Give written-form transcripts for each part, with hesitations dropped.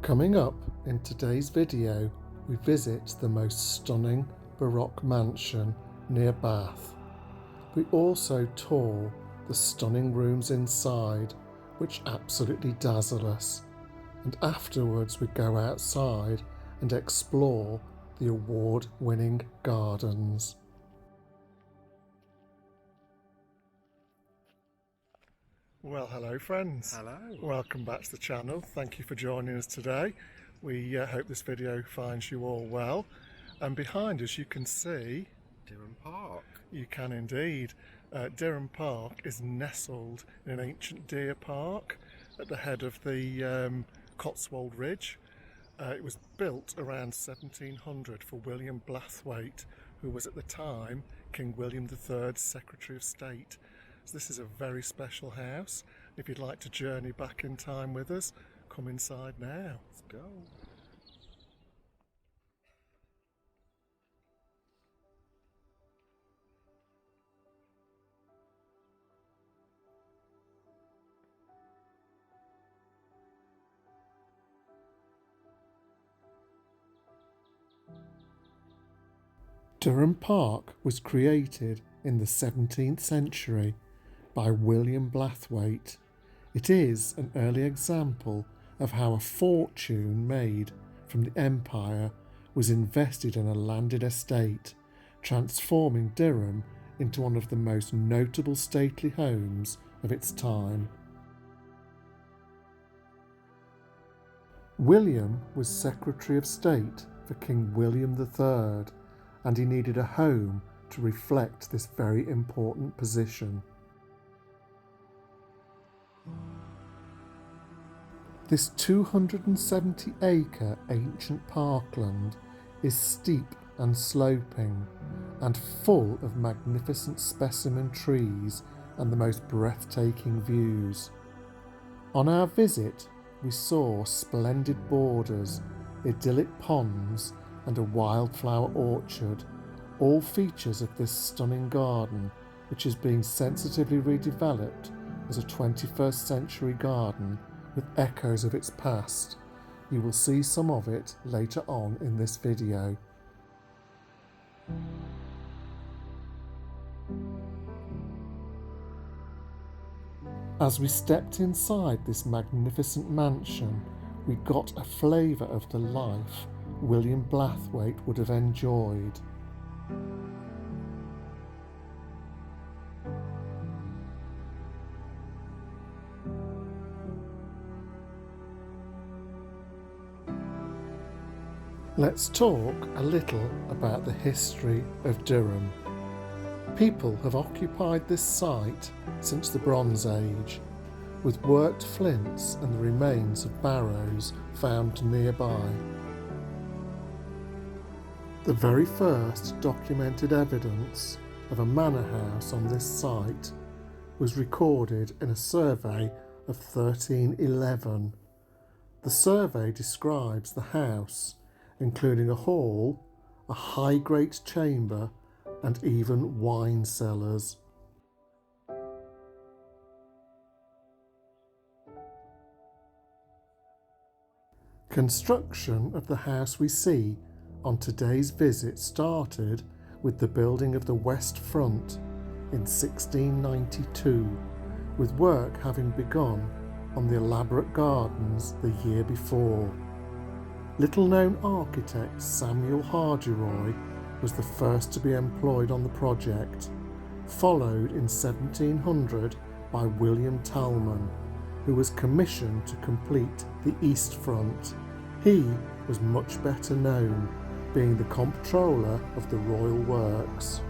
Coming up in today's video, we visit the most stunning Baroque mansion near Bath. We also tour the stunning rooms inside, which absolutely dazzle us. And afterwards we go outside and explore the award-winning gardens. Well, hello friends. Hello. Welcome back to the channel. Thank you for joining us today. We hope this video finds you all well. And behind us you can see Dyrham Park. You can indeed. Dyrham Park is nestled in an ancient deer park at the head of the Cotswold Ridge. It was built around 1700 for William Blathwayte, who was at the time King William III's Secretary of State. So this is a very special house. If you'd like to journey back in time with us, come inside now. Let's go. Dyrham Park was created in the 17th century by William Blathwayte. It is an early example of how a fortune made from the empire was invested in a landed estate, transforming Dyrham into one of the most notable stately homes of its time. William was Secretary of State for King William III, and he needed a home to reflect this very important position. This 270-acre ancient parkland is steep and sloping and full of magnificent specimen trees and the most breathtaking views. On our visit, we saw splendid borders, idyllic ponds and a wildflower orchard, all features of this stunning garden, which is being sensitively redeveloped as a 21st century garden with echoes of its past. You will see some of it later on in this video. As we stepped inside this magnificent mansion, we got a flavour of the life William Blathwayte would have enjoyed. Let's talk a little about the history of Dyrham. People have occupied this site since the Bronze Age, with worked flints and the remains of barrows found nearby. The very first documented evidence of a manor house on this site was recorded in a survey of 1311. The survey describes the house, including a hall, a high great chamber, and even wine cellars. Construction of the house we see on today's visit started with the building of the west front in 1692, with work having begun on the elaborate gardens the year before. Little-known architect Samuel Hardyroy was the first to be employed on the project, followed in 1700 by William Talman, who was commissioned to complete the east front. He was much better known, being the comptroller of the Royal Works.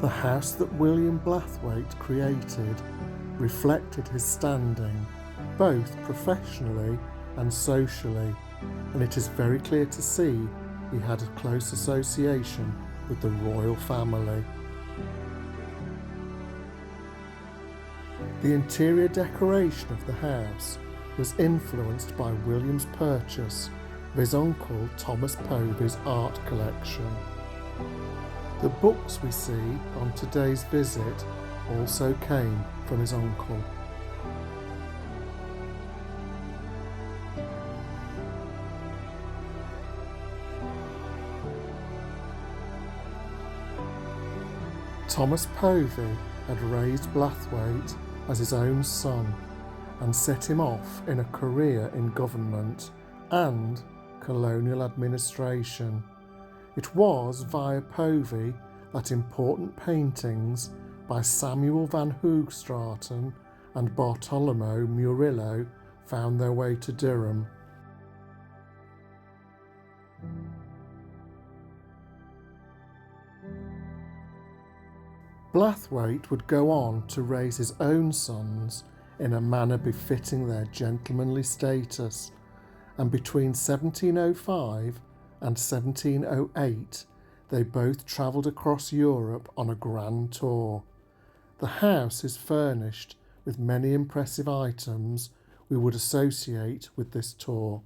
The house that William Blathwayte created reflected his standing, both professionally and socially, and it is very clear to see he had a close association with the royal family. The interior decoration of the house was influenced by William's purchase of his uncle Thomas Povey's art collection. The books we see on today's visit also came from his uncle. Thomas Povey had raised Blathwayte as his own son and set him off in a career in government and colonial administration. It was via Povey that important paintings by Samuel van Hoogstraten and Bartolomeo Murillo found their way to Dyrham. Blathwayte would go on to raise his own sons in a manner befitting their gentlemanly status, and between 1705 and 1708 they both travelled across Europe on a grand tour. The house is furnished with many impressive items we would associate with this tour.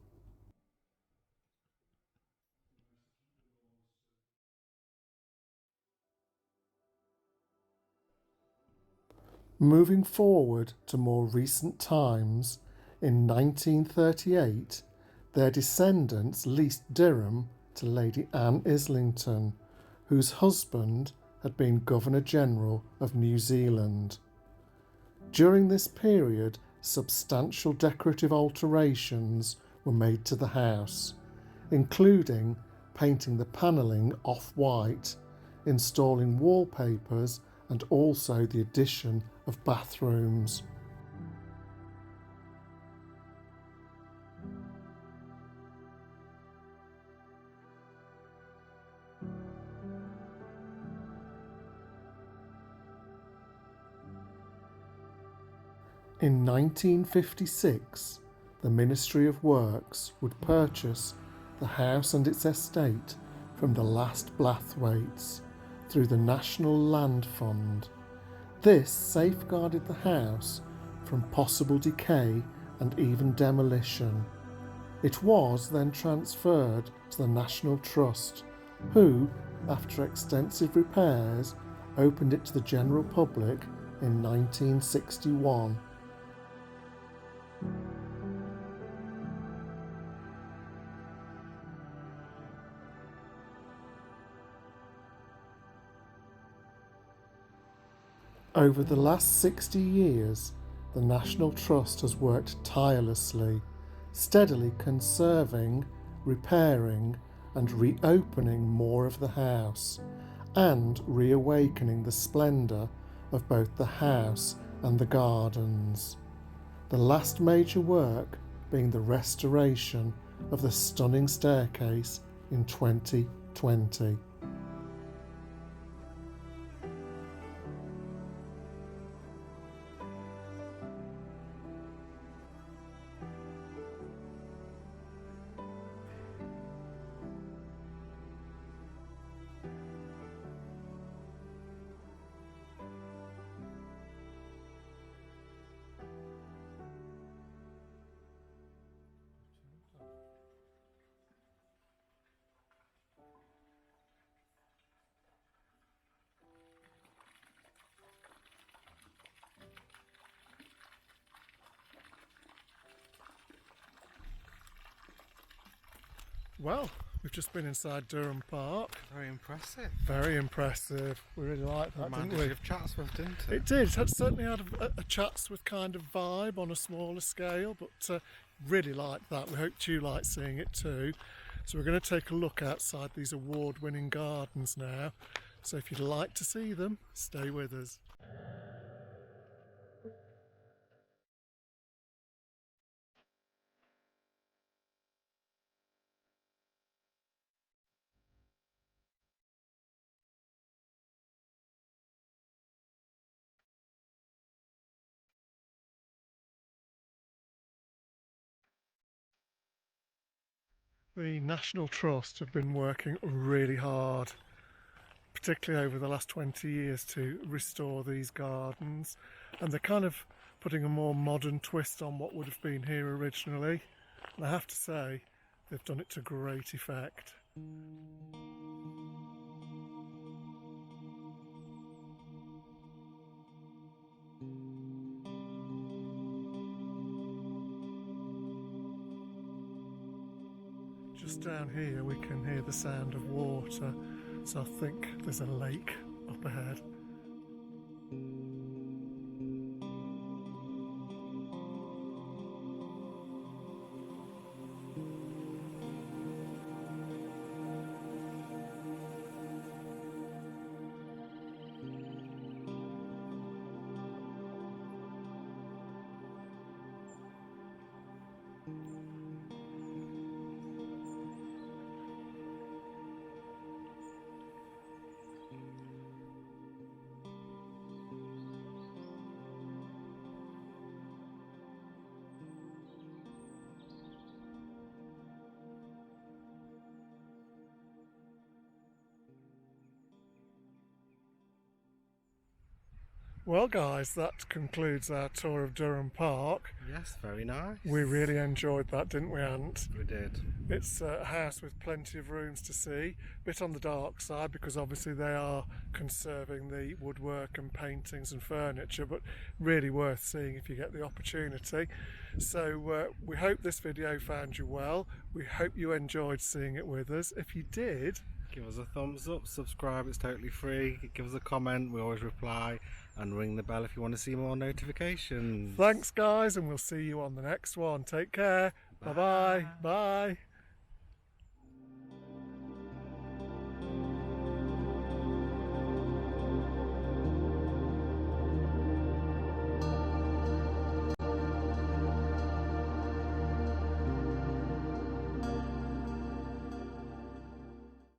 Moving forward to more recent times, in 1938 their descendants leased Dyrham to Lady Anne Islington, whose husband had been Governor-General of New Zealand. During this period, substantial decorative alterations were made to the house, including painting the panelling off-white, installing wallpapers and also the addition of bathrooms. In 1956, the Ministry of Works would purchase the house and its estate from the last Blathwaytes through the National Land Fund. This safeguarded the house from possible decay and even demolition. It was then transferred to the National Trust, who, after extensive repairs, opened it to the general public in 1961. Over the last 60 years, the National Trust has worked tirelessly, steadily conserving, repairing and reopening more of the house, and reawakening the splendour of both the house and the gardens. The last major work being the restoration of the stunning staircase in 2020. Well, we've just been inside Dyrham Park. Very impressive. Very impressive. We really liked that, didn't we? Of Chatsworth, didn't it? It did. It certainly had a Chatsworth kind of vibe on a smaller scale, but really liked that. We hoped you liked seeing it too. So we're going to take a look outside these award-winning gardens now. So if you'd like to see them, stay with us. The National Trust have been working really hard, particularly over the last 20 years, to restore these gardens, and they're kind of putting a more modern twist on what would have been here originally. And I have to say, they've done it to great effect. Just down here we can hear the sound of water, so I think there's a lake up ahead. Well guys, that concludes our tour of Durham Park. Yes, very nice. We really enjoyed that, didn't we, Ant? We did. It's a house with plenty of rooms to see. Bit on the dark side because obviously they are conserving the woodwork and paintings and furniture, but really worth seeing if you get the opportunity. So we hope this video found you well. We hope you enjoyed seeing it with us. If you did, give us a thumbs up, subscribe, it's totally free. Give us a comment, we always reply, and ring the bell if you want to see more notifications. Thanks guys, and we'll see you on the next one. Take care. Bye bye. Bye.